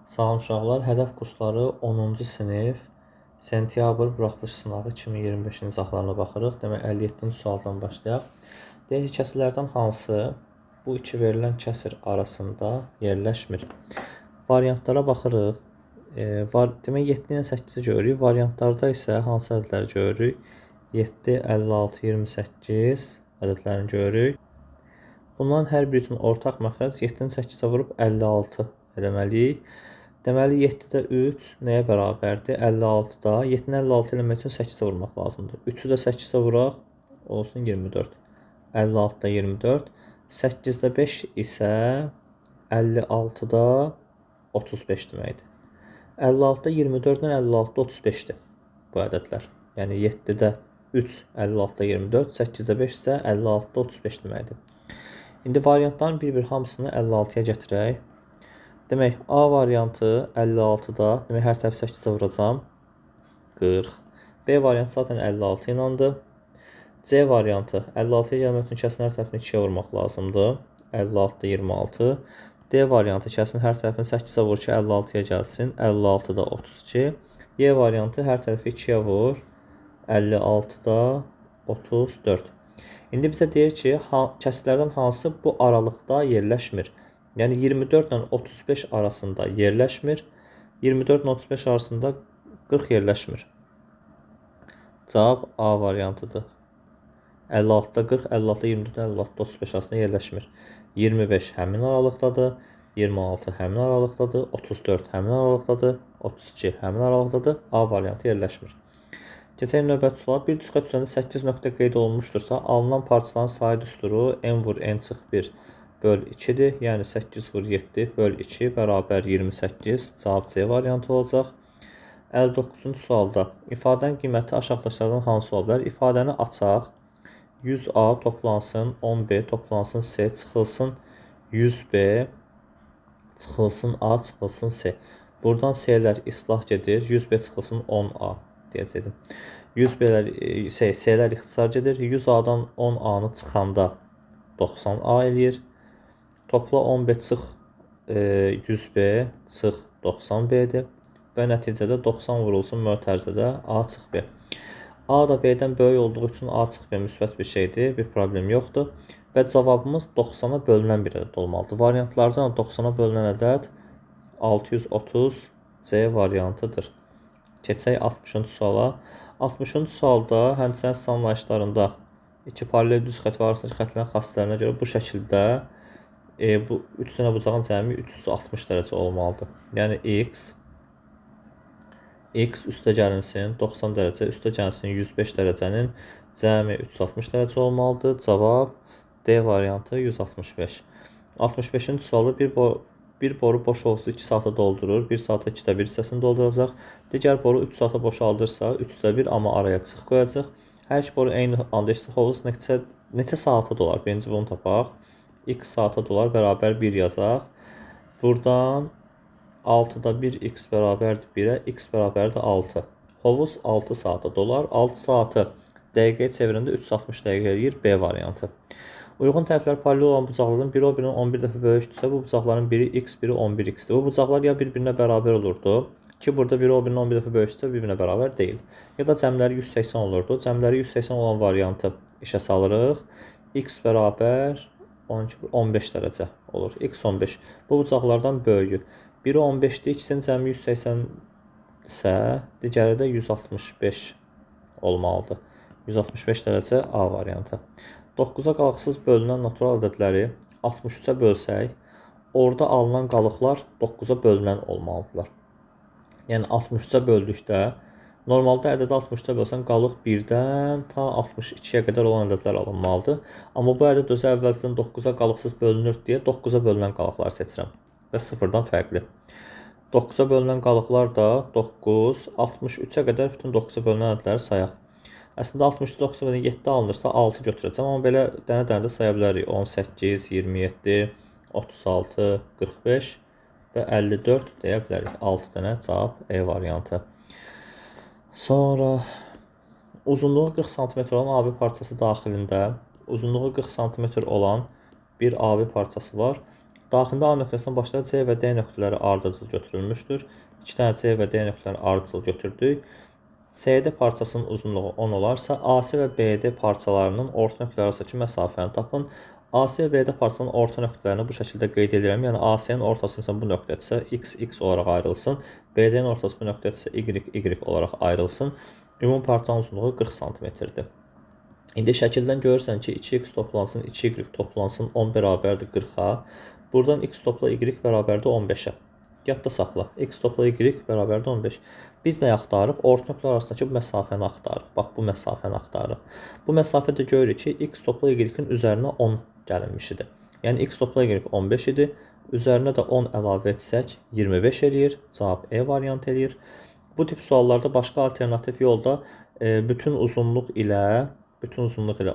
Salam uşaqlar, hədəf kursları 10-cu sinif sentyabr buraxılış sınağı 2025-ci izahlarına baxırıq. Demək 57-ci sualdan başlayaq. Deyək ki, kəsrlərdən hansı bu iki verilən kəsr arasında yerləşmir? Variantlara baxırıq. Demək 7 ilə 8-i görürük. Variantlarda isə hansı ədədləri görürük? 7, 56, 28 ədədlərini görürük. Bunların hər biri üçün ortaq məxrəc 7-ni 8-ə vurub 56 eləməliyik. Deməli 7-də 3 nəyə bərabərdir? 56-da 7-ni 56 eləmək üçün 8-ə vurmaq lazımdır. 3-ü də 8-ə vuraq, olsun 24. 56-da 24. 8-də 5 isə 56-da 35 deməkdir. 56-da 24 ilə 56-da 35-dir bu ədədlər. Yəni 7-də 3, 56-da 24, 8-də 5 isə 56-da 35 deməkdir. İndi variantların bir-bir hamısını 56-ya gətirək. Demək, A variantı 56-da, demək, hər tərəfi 8-də vuracam, 40. B variantı zaten 56 ilandır. C variantı 56-ya gəlmək üçün kəsin hər tərəfini 2-yə vurmaq lazımdır. 56-da 26. D variantı kəsin hər tərəfini 8-ə vur ki, 56-ya gəlsin. 56-da 32. Y variantı hər tərəfi 2-yə vur. 56-da 34. İndi bizə deyir ki, kəsrlərdən hansı bu aralıqda yerləşmir? Yəni 24 ilə 35 arasında yerləşmir. 24 ilə 35 arasında 40 yerləşmir. Cavab A variantıdır. 56-da 40, 56-da 24, 56-da 35 arasında yerləşmir. 25 həmin aralıqdadır. 26 həmin aralıqdadır. 34 həmin aralıqdadır. 32 həmin aralıqdadır. A variantı yerləşmir. Keçək növbəti suala. Bir düzxət üzərində 8 nöqtə qeyd olunmuşdursa, alınan parçaların sayı düsturu n vur n çıx 1 böl 2-dir. Yəni 8 vur 7 böl 2 bərabər 28. Cavab C variantı olacaq. 59-cu sualda ifadənin qiyməti aşağıdakılardan hansı ola bilər? İfadəni açaq. 100A toplansın 10B toplansın C çıxılsın 100B çıxılsın A çıxılsın C. Buradan C'lər islah gedir. 100B çıxılsın 10A deyəcəkdim. 100C'lər ixtisar gedir. 100A-dan 10A-nı çıxanda 90A eləyir. Topla 10B çıx 100B çıx 90B-dir. Və nəticədə 90 vurulsun mötərizədə A çıx B. A da B-dən böyük olduğu üçün A çıx B müsbət bir şeydir. Bir problem yoxdur. Və cavabımız 90-a bölünən bir ədəd olmalıdır. Variantlardan 90-a bölünən ədəd 630 C variantıdır. Keçək 60-cı suala. 60-cı sualda həmçinin anlayışlarında iki paralel düz xət varsa ki, xətlərin xassələrinə görə bu şəkildə bu 3 dənə bucağın cəmi 360 dərəcə olmalıdır. Yəni x üstə gəlinsin 90 dərəcə, üstə gəlinsin 105 dərəcənin cəmi 360 dərəcə olmalıdır. Cavab D variantı 165. 65-ci sualı bir boru boş hovuzu 2 saata doldurur. 1 saata 2də 1 hissəsini dolduracaq. Digər boru 3 saata boşaldırsa 3də 1 amma araya çıx qoyacaq. Hər iki boru eyni anda isə hovuz neçə saata dolar? Birinci bunu tapaq. X saata dolar bərabər 1 yazaq. Buradan 6-da 1 x bərabərdir 1-ə, x bərabərdir 6. Hovuz 6 saata dolar. 6 saatı dəqiqəyə çevirəndə 360 dəqiqə eləyir B variantı. Uyğun tərəflər paralel olan bucaqlardan biri o birinin 11 dəfə böyükdürsə, bu bucaqların biri x, biri 11x-dir. Bu bucaqlar ya bir-birinə bərabər olurdu ki, burada biri o birinin 11 dəfə böyükdürsə, bir-birinə bərabər deyil. Ya da cəmləri 180 olurdu. Cəmləri 180 olan variantı işə salırıq. X bərabər 15 dərəcə olur. X 15. Bu bucaqlardan böyüyü. Biri 15-dir, ikisinin cəmi 180 isə, digəri də 165 olmalıdır. 165 dərəcə A variantı. 9-a qalıqsız bölünən natural ədədləri 63-ə bölsək, orada alınan qalıqlar 9-a bölünən olmalıdırlar. Yəni 63-ə böldükdə, normalda ədədi 63-ə bölsən, qalıq 1-dən ta 62-yə qədər olan ədədlər alınmalıdır. Amma bu ədəd özü əvvəlcədən 9-a qalıqsız bölünür deyə 9-a bölünən qalıqları seçirəm və 0-dan fərqli. 9-a bölünən qalıqlar da 9, 63-ə qədər bütün 9-a bölünən ədədləri sayaq. Əslində 63 9-dan 7 alınırsa 6 götürəcəm, amma belə dənə-dənə də saya bilərik. 18, 27, 36, 45 və 54 deyə bilərik. 6 dənə cavab E variantı. Sonra uzunluğu 40 cm olan AB parçası daxilində uzunluğu 40 cm olan bir AB parçası var. Daxilində A nöqtəsindən başlayaraq C və D nöqtələri ardıcıl götürülmüşdür. 2 dənə C və D nöqtələri ardıcıl götürdük. CD parçasının uzunluğu 10 olarsa, AC və BD parçalarının orta nöqtələri arasındakı məsafəni tapın. AC və BD parçalarının orta nöqtələrini bu şəkildə qeyd edirəm. Yəni AC-nin ortası məsələn bu nöqtədirsə, x olaraq ayrılsın. BD-nin ortası bu nöqtədirsə, y olaraq ayrılsın. Ümumi parçanın uzunluğu 40 cm-dir. İndi şəkildən görürsən ki, 2x toplansın, 2y toplansın 10 bərabərdir 40-a. Buradan x topla y bərabərdir 15-ə. Yadda saxla. X topla y bərabərdir 15. Biz nə axtarırıq? Orta nöqtələr arasındakı bu məsafəni axtarırıq. Bax, bu məsafəni axtarırıq. Bu məsafədə görürük ki, x topla y-in üzərinə 10 gəlinmişidir. Yəni, x topla y 15 idi. Üzərinə də 10 əlavə etsək, 25 eləyir. Cavab E variantı eləyir. Bu tip suallarda başqa alternativ yolda bütün uzunluq ilə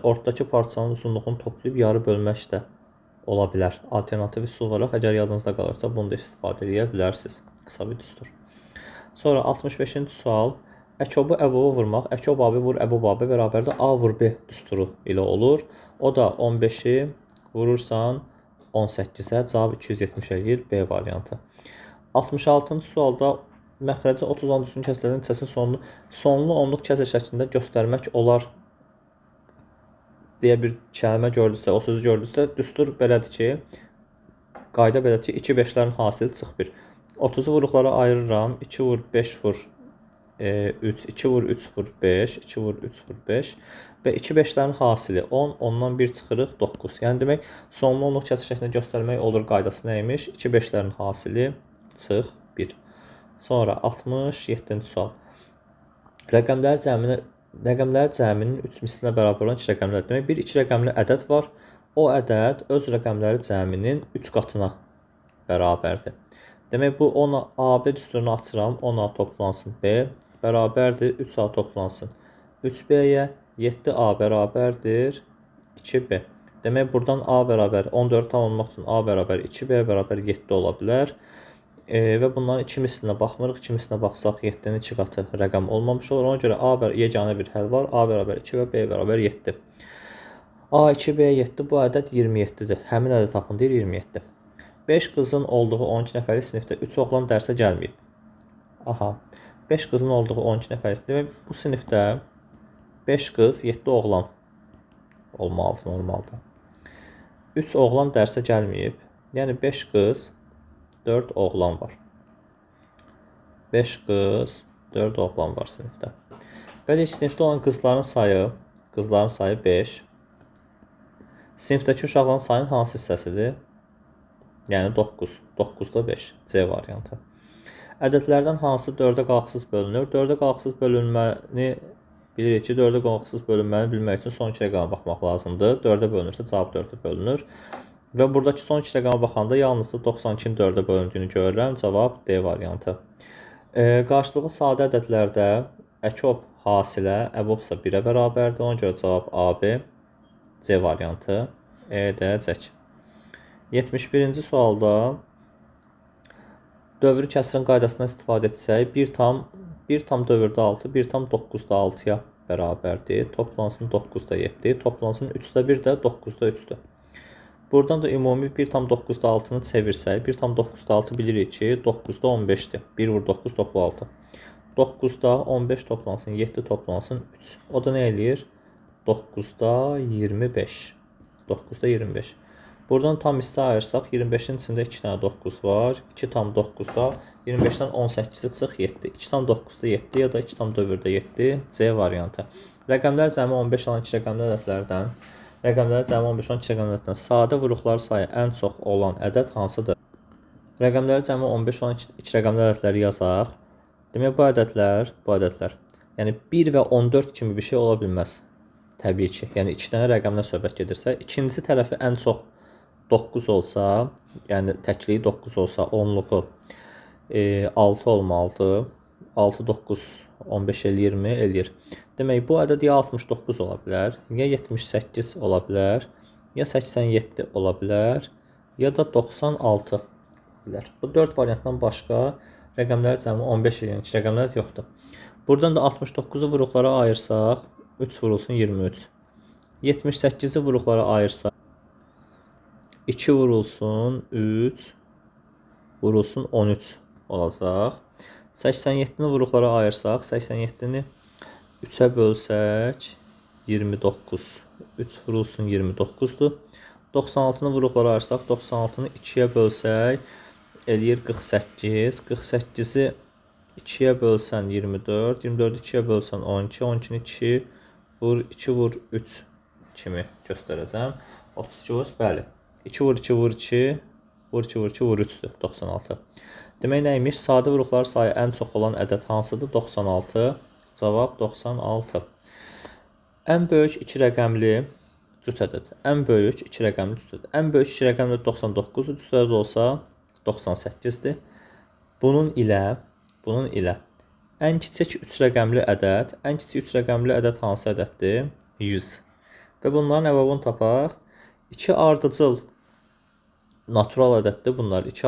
ortadakı parçanın uzunluğunu toplayıb yarı bölmək də ola bilər. Alternativ üsul olaraq, əgər yadınızda qalırsa, bunu da istifadə edə bilərsiniz. Qısa bir düstur. Sonra 65-ci sual. Əkobu əboba vurmaq, əkob abi vur əbob abi bərabərdə A vur B düsturu ilə olur. O da 15-i vurursan 18-ə, cavab 270 eləyir, B variantı. 66-cı sualda məxrəci 30 10 düzgün kəsrlərin neçəsinin sonlu onluq kəsr şəklində göstərmək olar deyə bir kəlmə gördüsə, o sözü gördüsə, düstur belədir ki, qayda belədir ki, 2 5-lərin hasili çıx 1. 30-u vuruqlara ayırıram. 2 vur 5 vur 3, 2 vur 3 vur 5, 2 vur 3 vur 5 və 2 5-lərin hasili 10, ondan 1 çıxırıq 9. Yəni demək, sonlu onluq kəsr şəklində göstərmək olur qaydası nəymiş? 2 5-lərin hasili çıx 1. Sonra 67-ci sual. Rəqəmlər cəminin 3 mislinə bərabər olan 2 rəqəmlər. Demək, bir 2 rəqəmli ədəd var. O ədəd öz rəqəmləri cəminin 3 qatına bərabərdir. Demək, bu 10 AB düsturunu açıram. 10A toplansın B bərabərdir 3A toplansın 3B-yə, 7A bərabərdir 2B. Demək, buradan A bərabər 14 tamamlamaq üçün A bərabər 2B bərabər 7 ola bilər. Və bunların 2 mislinə baxmırıq. 2 mislinə baxsaq 7-nin 2 qatı rəqəm olmamış olur. Ona görə A yeganə bir həll var. A bərabər 2 və B bərabər 7. A 2, B 7 bu ədəd 27-dir. Həmin ədəd tapın deyir 27. 5 qızın olduğu 12 nəfərlik sinifdə 3 oğlan dərsə gəlməyib. Aha. 5 qızın olduğu 12 nəfərlik. Demək, bu sinifdə 5 qız, 7 oğlan olmalıdır normalda. 3 oğlan dərsə gəlməyib. Yəni 5 qız, 4 oğlan var. 5 qız, 4 oğlan var sinifdə. Və deyək, sinifdə olan qızların sayı 5. Sinifdəki uşaqların sayının hansı hissəsidir? Yəni 9. 9-da 5. C variantı. Ədədlərdən hansı 4-ə qalxısız bölünür? 4-ə qalxısız bölünməni bilirik ki, 4-ə qalxısız bölünməni bilmək üçün son 2 rəqəmə baxmaq lazımdır. 4-ə bölünürsə cavab 4-ə bölünür. Və buradakı son 2 rəqəmə baxanda yalnızca 92-nin 4-ə bölündüyünü görürəm. Cavab D variantı. Qarşılıqlı sadə ədədlərdə əkob hasilə, əbobsa 1-ə bərabərdir. Ona görə cavab AB, C variantı. E də cək. 71-ci sualda dövrü kəsrin qaydasından istifadə etsək, 1 tam dövrdə 6, 1 tam 9-da 6-ya bərabərdir. Toplansın 9-da 7, toplansın 3-də 1 də 9-da 3-dür. Buradan da ümumi 1 tam 9-da 6-nı çevirsək, 1 tam 9-da 6 bilirik ki, 9-da 15-dir. 1 vur 9 topla 6. 9-da 15 toplansın, 7 toplansın 3. O da nə eləyir? 9-da 25. 9-da 25. Buradan tam hissə ayırsaq, 25-in içində 2 dənə 9 var. 2 tam 9-da 25-dən 18-i çıx 7. 2 tam 9-da 7 ya da 2 tam dövrdə 7. C variantı. Rəqəmlər cəmi 15 olan 2 rəqəmli ədədlərdən sadə vuruqları sayı ən çox olan ədəd hansıdır? Rəqəmləri cəmi 15 olan 2 rəqəmli ədədləri yazaq. Demək, bu ədədlər, yəni 1 və 14 kimi bir şey ola bilməz. Təbii ki, yəni 2 dənə rəqəmdən söhbət gedirsə, ikinci tərəfi ən çox 9 olsa, yəni təkliyi 9 olsa, onluğu 6 olmalıdır. 6, 9, 15 eləyir mi? Eləyir. Demək, bu ədəd ya 69 ola bilər, ya 78 ola bilər, ya 87 ola bilər, ya da 96 ola bilər. Bu 4 variantdan başqa rəqəmləri cəmi 15 eləyən iki rəqəmlər yoxdur. Buradan da 69-u vuruqlara ayırsaq, 3 vurulsun 23. 78-i vuruqlara ayırsaq, 2 vurulsun 3 vurulsun 13 olacaq. 87-ni vuruqlara ayırsaq, 87-ni 3-ə bölsək 29. 3 vurulsun 29-dur. 96-nı vuruqlara ayırsaq, 96-nı 2-yə bölsək eləyir 48. 48-i 2-yə bölsən 24. 24-ü 2-yə bölsən 12. 12-ni 2 vur 2 vur 3 kimi göstərəcəm. 32 vur, bəli. 2 vur 2 vur 2 vur 2 vur 2 vur 3-dür 96. Demək nəymiş? Sadə vuruqlar sayı ən çox olan ədəd hansıdır? 96. Cavab 96. Ən böyük 2 rəqəmli cüt ədəd. Ən böyük 2 rəqəmli cüt ədəd. Ən böyük 2 rəqəmli 99-dur. Cüt ədəd olsa 98-dir. Bunun ilə ən kiçik 3 rəqəmli ədəd, ən kiçik 3 rəqəmli ədəd hansı ədəddir? 100. Və bunların əvəbini tapaq. 2 ardıcıl natural ədəddir bunlar. 2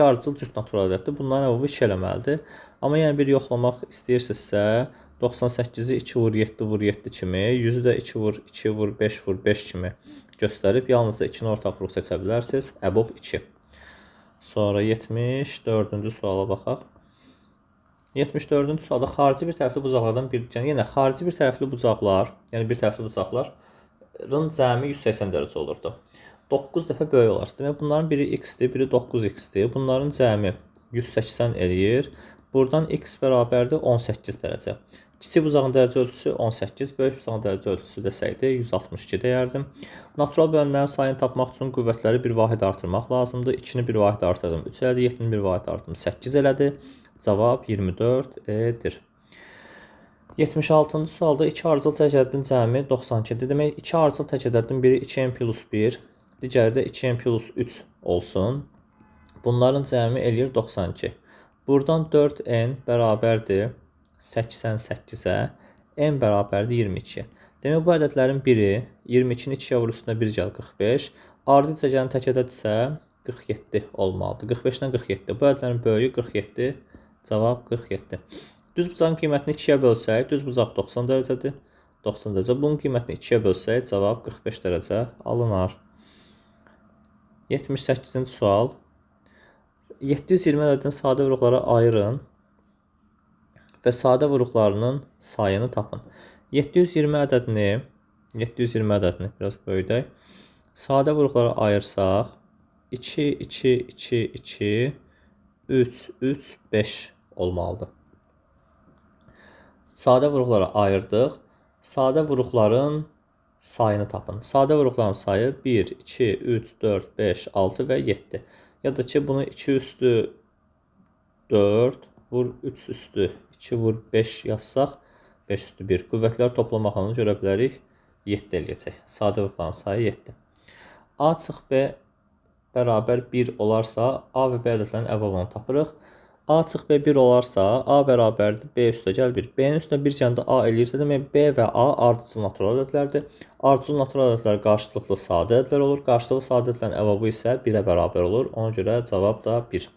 ardıcıl cüt natural ədəddir. Bunların əvəbi 2 eləməlidir. Amma yəni bir yoxlamaq istəyirsinizsə 98-i 2 vur 7 vur 7 kimi, 100-ü də 2 vur 2 vur 5 vur 5 kimi göstərib yalnız da 2-ni ortaqlıq seçə bilərsiniz. Əbob 2. Sonra 74-cü suala baxaq. 74-cü sualda xarici bir tərəfli bucaqlardan yenə xarici bir tərəfli bucaqlar, yəni bir tərəfli bucaqların cəmi 180 dərəcə olurdu. 9 dəfə böyük olar. Demək bunların biri x-dir, biri 9x-dir. Bunların cəmi 180 eləyir. Buradan x bərabərdir 18 dərəcə. Kiçik bucağın dərəcə ölçüsü 18, böyük bucağın dərəcə ölçüsü desəydi 162 deyərdim. Natural bölənlərin sayını tapmaq üçün qüvvətləri bir vahid artırmaq lazımdır. 2-ni bir vahid artırdım 3 elədi, 7-ni bir vahid artırdım 8 elədi. Cavab 24-dir. 76-cı sualda 2 ardıcıl tək ədədin cəmi 92-dir. Demək 2 ardıcıl tək ədədin biri 2n plus 1, digəri də 2n plus 3 olsun. Bunların cəmi eləyir 92. Buradan 4n bərabərdir 88-ə, n bərabərdir 22. Demək bu ədədlərin biri 22-ni 2-yə vur üstünə 1 gəl 45. Ardı cəgənin tək ədəd isə 47 olmalıdır. 45-dən 47. Bu ədədlərin böyüyü 47. Cavab 47. Düz bucağın qiymətini 2-yə bölsək, düz bucaq 90 dərəcədir. 90 dərəcə. Bunun qiymətini 2-yə bölsək, cavab 45 dərəcə alınar. 78-ci sual. 720 ədədini sadə vuruqlara ayırın və sadə vuruqlarının sayını tapın. 720 ədədini biraz böyüdək. Sadə vuruqlara ayırsaq 2, 2, 2, 2, 3, 3, 5 olmalıdır. Sadə vuruqlara ayırdıq. Sadə vuruqların sayını tapın. Sadə vuruqların sayı 1, 2, 3, 4, 5, 6 və 7. Ya da ki bunu 2 üstü 4 vur 3 üstü 2 vur 5 yazsaq 5 üstü 1. Qüvvətləri toplamaqla görə bilərik 7 eləyəcək. Sadə vuruqların sayı 7. A çıx B bərabər 1 olarsa A və B ədədlərinin əvəbini tapırıq. A çıx B 1 olarsa A bərabərdir B üstə gəl 1. B-nin üstünə 1 gəndə A eləyirsə demək B və A ardıcıl natural ədədlərdir. Ardıcıl natural ədədlər qarşılıqlı sadə ədədlər olur. Qarşılıqlı sadə ədədlərin əvəbi isə 1-ə bərabər olur. Ona görə cavab da 1.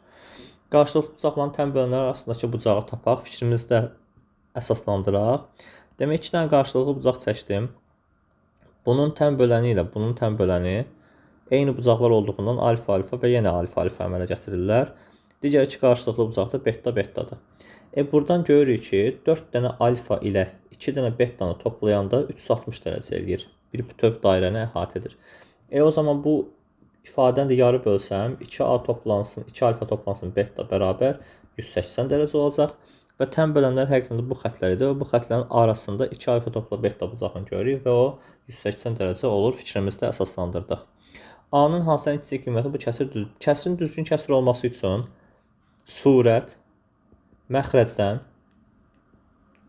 Qarşılıqlı bucaqların tən bölənlər arasındakı bucağı tapaq. Fikrimizdə əsaslandıraq. Demək 2 dənə qarşılıqlı bucaq çəkdim. Bunun tən böləni ilə bunun tən böləni eyni bucaqlar olduğundan alfa alfa və yenə alfa alfa əmələ gətirirlər. Digər 2 qarşılıqlı bucaq da beta betadır. Buradan görürük ki 4 dənə alfa ilə 2 dənə betanı toplayanda 360 dərəcə eləyir. Bir bütöv dairəni əhatə edir. O zaman bu ifadəni də yarı bölsəm 2a toplansın, 2 alfa toplansın beta bərabər 180 dərəcə olacaq. Və tən bölənlər həqiqətən də bu xətləridir və bu xətlərin arasında 2 alfa topla beta bucağını görürük və o 180 dərəcə olur. Fikrimizdə əsaslandırdıq. A-nın hansısa ən kiçik qiyməti bu kəsir düzdür. Kəsirin düzgün kəsir olması üçün surət məxrəcdən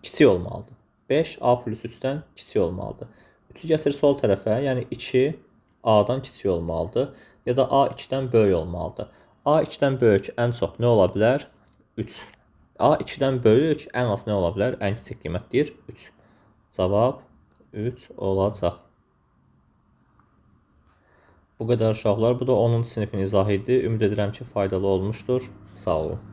kiçik olmalıdır. 5 A plus 3-dən kiçik olmalıdır. 3-ü gətir sol tərəfə, yəni 2 A-dan kiçik olmalıdır. Ya da A 2-dən böyük olmalıdır. A 2-dən böyük ən çox nə ola bilər? 3. A 2-dən böyük ən az nə ola bilər? Ən kiçik qiymət deyir 3. Cavab 3 olacaq. Bu qədər uşaqlar. Bu da 10-cu sinifin izahı idi. Ümid edirəm ki, faydalı olmuşdur. Sağ olun.